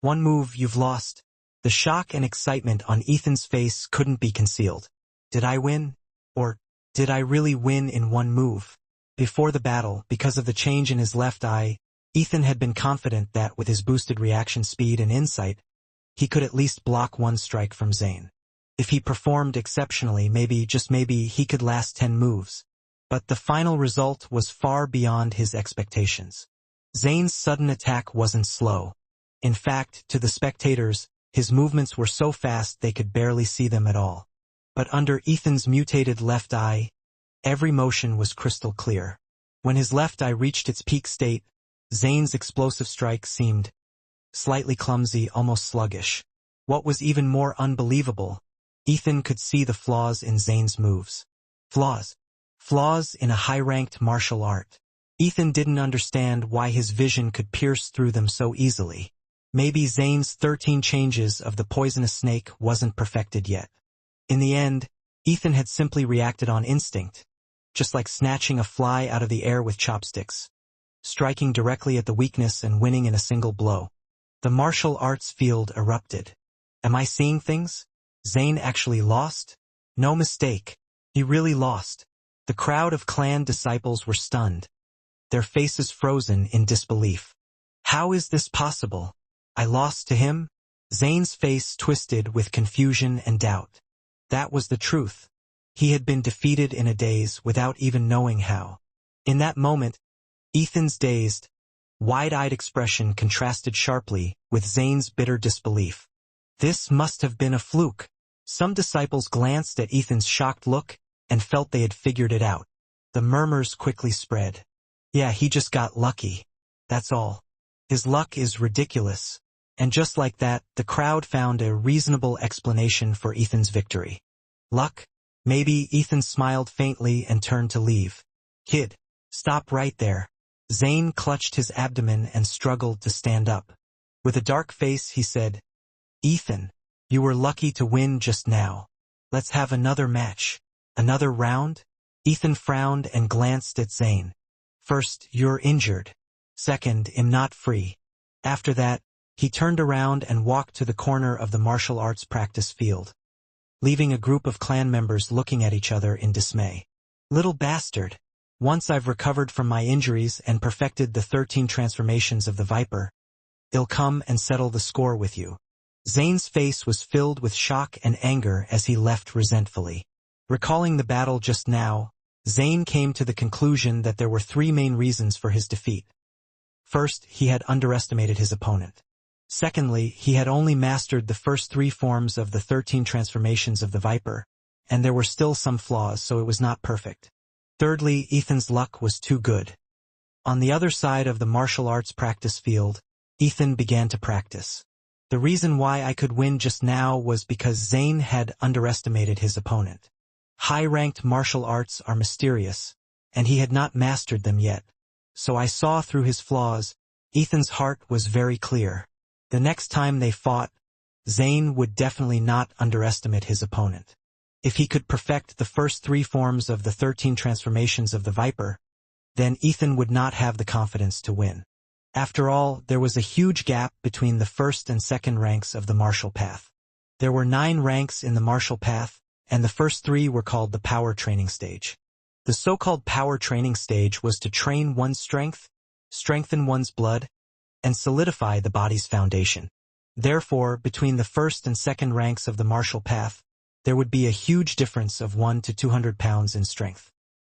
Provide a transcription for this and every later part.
One move, you've lost. The shock and excitement on Ethan's face couldn't be concealed. Did I win? Or did I really win in one move? Before the battle, because of the change in his left eye, Ethan had been confident that with his boosted reaction speed and insight, he could at least block one strike from Zane. If he performed exceptionally, maybe, just maybe, he could last 10 moves. But the final result was far beyond his expectations. Zane's sudden attack wasn't slow. In fact, to the spectators, his movements were so fast they could barely see them at all. But under Ethan's mutated left eye, every motion was crystal clear. When his left eye reached its peak state, Zane's explosive strike seemed slightly clumsy, almost sluggish. What was even more unbelievable, Ethan could see the flaws in Zane's moves. Flaws. Flaws in a high-ranked martial art. Ethan didn't understand why his vision could pierce through them so easily. Maybe Zane's 13 changes of the poisonous snake wasn't perfected yet. In the end, Ethan had simply reacted on instinct, just like snatching a fly out of the air with chopsticks, striking directly at the weakness and winning in a single blow. The martial arts field erupted. Am I seeing things? Zane actually lost? No mistake. He really lost. The crowd of clan disciples were stunned, their faces frozen in disbelief. How is this possible? I lost to him? Zane's face twisted with confusion and doubt. That was the truth. He had been defeated in a daze without even knowing how. In that moment, Ethan's dazed, wide-eyed expression contrasted sharply with Zane's bitter disbelief. This must have been a fluke. Some disciples glanced at Ethan's shocked look and felt they had figured it out. The murmurs quickly spread. Yeah, he just got lucky. That's all. His luck is ridiculous. And just like that, the crowd found a reasonable explanation for Ethan's victory. Luck? Maybe. Ethan smiled faintly and turned to leave. Kid, stop right there. Zane clutched his abdomen and struggled to stand up. With a dark face, he said, Ethan, you were lucky to win just now. Let's have another match. Another round? Ethan frowned and glanced at Zane. First, you're injured. Second, I'm not free. After that, he turned around and walked to the corner of the martial arts practice field, leaving a group of clan members looking at each other in dismay. Little bastard. Once I've recovered from my injuries and perfected the 13 transformations of the Viper, I'll come and settle the score with you. Zane's face was filled with shock and anger as he left resentfully. Recalling the battle just now, Zane came to the conclusion that there were 3 main reasons for his defeat. First, he had underestimated his opponent. Secondly, he had only mastered the first 3 forms of the 13 transformations of the Viper, and there were still some flaws, so it was not perfect. Thirdly, Ethan's luck was too good. On the other side of the martial arts practice field, Ethan began to practice. The reason why I could win just now was because Zane had underestimated his opponent. High-ranked martial arts are mysterious, and he had not mastered them yet. So I saw through his flaws. Ethan's heart was very clear. The next time they fought, Zane would definitely not underestimate his opponent. If he could perfect the first 3 forms of the 13 transformations of the Viper, then Ethan would not have the confidence to win. After all, there was a huge gap between the first and second ranks of the martial path. There were 9 ranks in the martial path, and the first 3 were called the power training stage. The so-called power training stage was to train one's strength, strengthen one's blood, and solidify the body's foundation. Therefore, between the first and second ranks of the martial path, there would be a huge difference of 1 to 200 pounds in strength.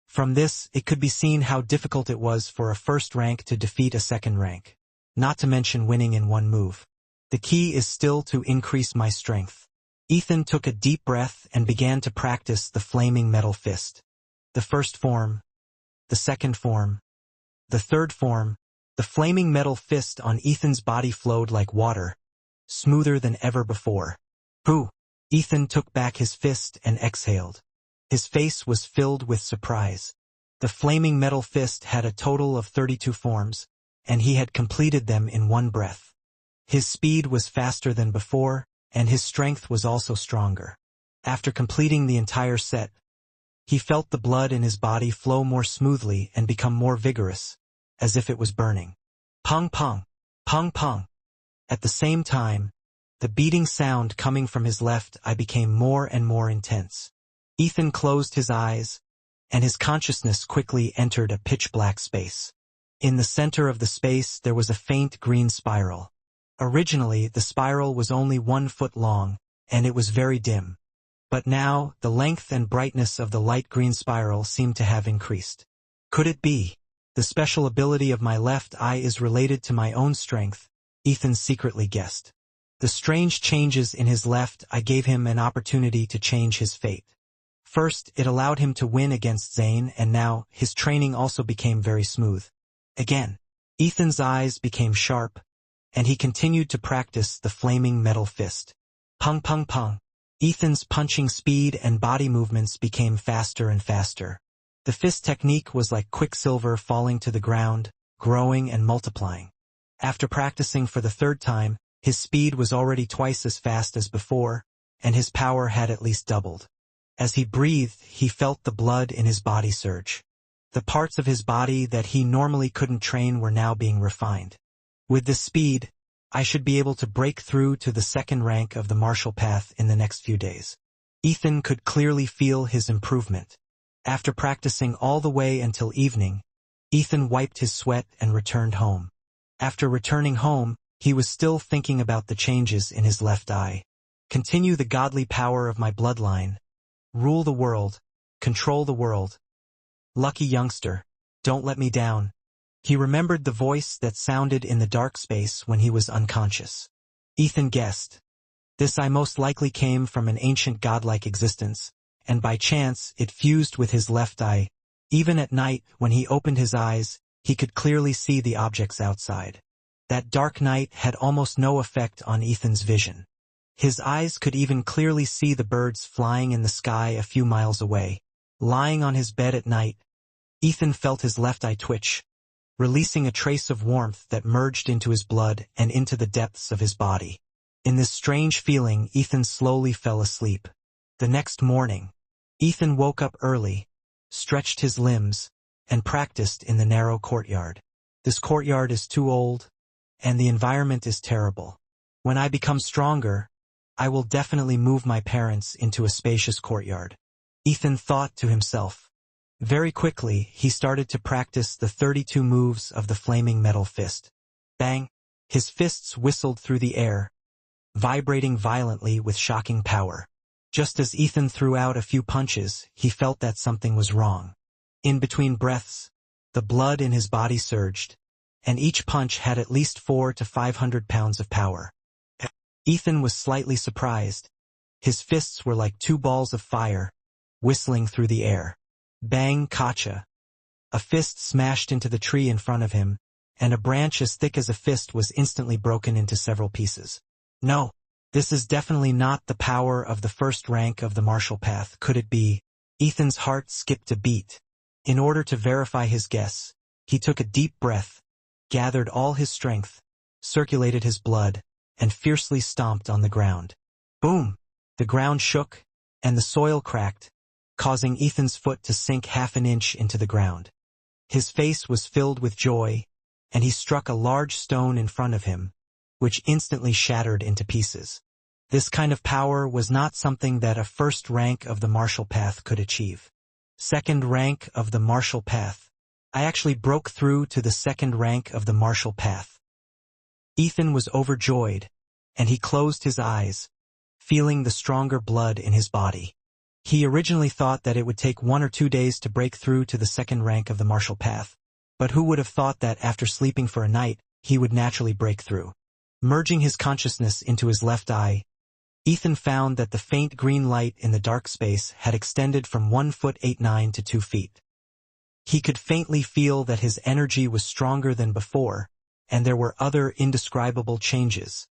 From this, it could be seen how difficult it was for a first rank to defeat a second rank, not to mention winning in one move. The key is still to increase my strength. Ethan took a deep breath and began to practice the flaming metal fist. The first form, the second form, the third form. The flaming metal fist on Ethan's body flowed like water, smoother than ever before. Pooh! Ethan took back his fist and exhaled. His face was filled with surprise. The flaming metal fist had a total of 32 forms, and he had completed them in one breath. His speed was faster than before, and his strength was also stronger. After completing the entire set, he felt the blood in his body flow more smoothly and become more vigorous, as if it was burning. Pong pong, pong pong. At the same time, the beating sound coming from his left eye became more and more intense. Ethan closed his eyes, and his consciousness quickly entered a pitch-black space. In the center of the space there was a faint green spiral. Originally, the spiral was only 1 foot long, and it was very dim. But now, the length and brightness of the light green spiral seemed to have increased. Could it be? The special ability of my left eye is related to my own strength, Ethan secretly guessed. The strange changes in his left eye gave him an opportunity to change his fate. First, it allowed him to win against Zane, and now, his training also became very smooth. Again, Ethan's eyes became sharp, and he continued to practice the flaming metal fist. Pung pung pung. Ethan's punching speed and body movements became faster and faster. The fist technique was like quicksilver falling to the ground, growing and multiplying. After practicing for the 3rd time, his speed was already twice as fast as before, and his power had at least doubled. As he breathed, he felt the blood in his body surge. The parts of his body that he normally couldn't train were now being refined. With this speed, I should be able to break through to the 2nd rank of the martial path in the next few days. Ethan could clearly feel his improvement. After practicing all the way until evening, Ethan wiped his sweat and returned home. After returning home, he was still thinking about the changes in his left eye. Continue the godly power of my bloodline. Rule the world. Control the world. Lucky youngster, don't let me down. He remembered the voice that sounded in the dark space when he was unconscious. Ethan guessed. This eye most likely came from an ancient godlike existence, and by chance it fused with his left eye. Even at night, when he opened his eyes, he could clearly see the objects outside. That dark night had almost no effect on Ethan's vision. His eyes could even clearly see the birds flying in the sky a few miles away. Lying on his bed at night, Ethan felt his left eye twitch, releasing a trace of warmth that merged into his blood and into the depths of his body. In this strange feeling, Ethan slowly fell asleep. The next morning, Ethan woke up early, stretched his limbs, and practiced in the narrow courtyard. This courtyard is too old, and the environment is terrible. When I become stronger, I will definitely move my parents into a spacious courtyard. Ethan thought to himself. Very quickly, he started to practice the 32 moves of the flaming metal fist. Bang! His fists whistled through the air, vibrating violently with shocking power. Just as Ethan threw out a few punches, he felt that something was wrong. In between breaths, the blood in his body surged, and each punch had at least 400 to 500 pounds of power. Ethan was slightly surprised. His fists were like 2 balls of fire, whistling through the air. Bang, kacha. A fist smashed into the tree in front of him, and a branch as thick as a fist was instantly broken into several pieces. No, this is definitely not the power of the 1st rank of the martial path, could it be? Ethan's heart skipped a beat. In order to verify his guess, he took a deep breath, gathered all his strength, circulated his blood, and fiercely stomped on the ground. Boom! The ground shook, and the soil cracked, causing Ethan's foot to sink half an inch into the ground. His face was filled with joy, and he struck a large stone in front of him, which instantly shattered into pieces. This kind of power was not something that a 1st rank of the martial path could achieve. 2nd rank of the martial path. I actually broke through to the 2nd rank of the martial path. Ethan was overjoyed, and he closed his eyes, feeling the stronger blood in his body. He originally thought that it would take 1 or 2 days to break through to the 2nd rank of the martial path, but who would have thought that after sleeping for a night, he would naturally break through. Merging his consciousness into his left eye, Ethan found that the faint green light in the dark space had extended from 1 foot 8'9" to 2 feet. He could faintly feel that his energy was stronger than before, and there were other indescribable changes.